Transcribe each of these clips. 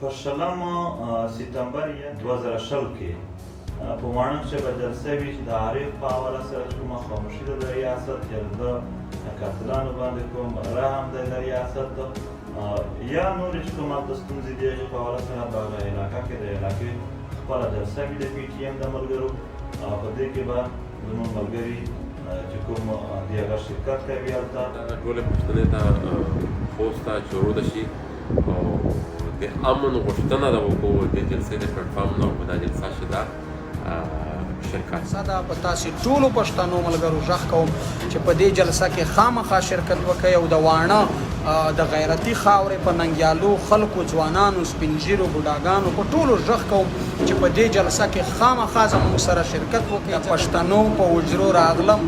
په 20 سپتمبر 2020 کې په ماڼک ژبه جلسه وي چې د عارف په حواله سره کومه خاموشي ده د ریاست یا د قاتلانو باندې کوم رحم دی د ریاست یا نورې چې کوم د ستونزې دي هغې په حواله سره په هغه علاقه کې د علاقې خپله جلسه وي د پي ټي ایم د ملګرو په دې کې به زموږ ملګري چې کوم د هغه شرکت کوي هلته ټولې پوښتنې ته خوست ته چې ورود شي او د امن غوښتنه ده وکړو د جلسې د پلټفارم نه په دا جلسه چې ده شرکت دا په تاسې ټولو پښتنو ملګرو غږ کوم چې په دې جلسه کې خامخا شرکت وکړئ او د واڼه د غیرتي خاورې په ننګیالو خلکو ځوانانو سپین ږیرو بوډاګانو په ټولو غږ کوم چې په دې جلسه کې خامخا زموږ سره شرکت وکړي د پښتنو په حجرو راغلم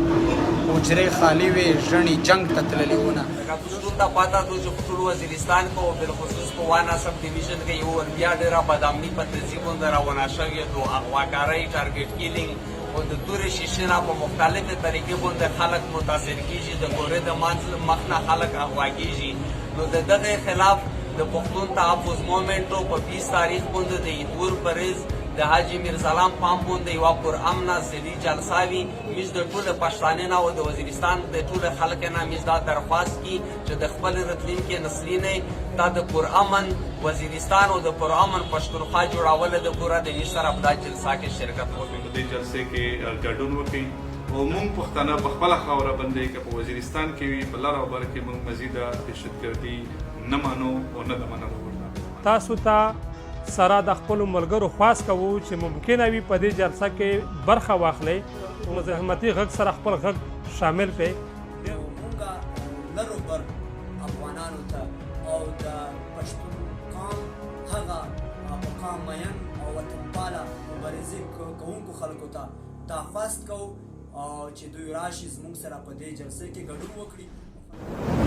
حجرې خالي وې ژڼې جنګ ته تللي ونه پښتون ته پاته ده چې په ټول وزیرستان کې او بالخصوص په وانا سب ډیویژن کې یو بیا ډېره بدامني په تنظیمونو روانه شوې ده اغواکارۍ ټارګټ کیلینګ او د تورې شیشې نه په مختلفې طریقې باندې خلک متاثر کېږي د ګورې د منځ مخ نه خلک اغوا کېږي نو د دغې خلاف د پښتون تحفظ مومنټو په 20 تاریخ باندې د ایدور پریز د حاجي میرسلام پام باندې یوه پرامنه ضلعي جلسه وي موږ د ټولو پښتانه نه او د وزیرستان د ټولو خلکو نه موږ دا درخواست کی چې د خپل راتلونکي نسلینې دا د پرامن وزیرستان او د پرامن پښتونخوا جوړول د پوره د سره په دا جلسه کې شرکت وکړي په دې جلسې کې ګډون وکړي او موږ پښتانه په خپله خاوره باندې که په وزیرستان کې وي په لر او بر کې موږ مزیده دهشتګردي نه منو او نه د منلو وړ تاسو ته سره د خپلو ملګرو خواست کوو چې ممکنه وي په دې جلسه کې برخه واخلئ مزاحمتي غږ سره خپل غږ شامل کړئ مونږ لر او بر افغانانو ته او د پښتون قام هغه په قام مین او وطنپاله مبارزې کوونکو خلکو ته درخواست کوو چې دوی راشي زموږ سره په دې جلسه کې ګډون وکړي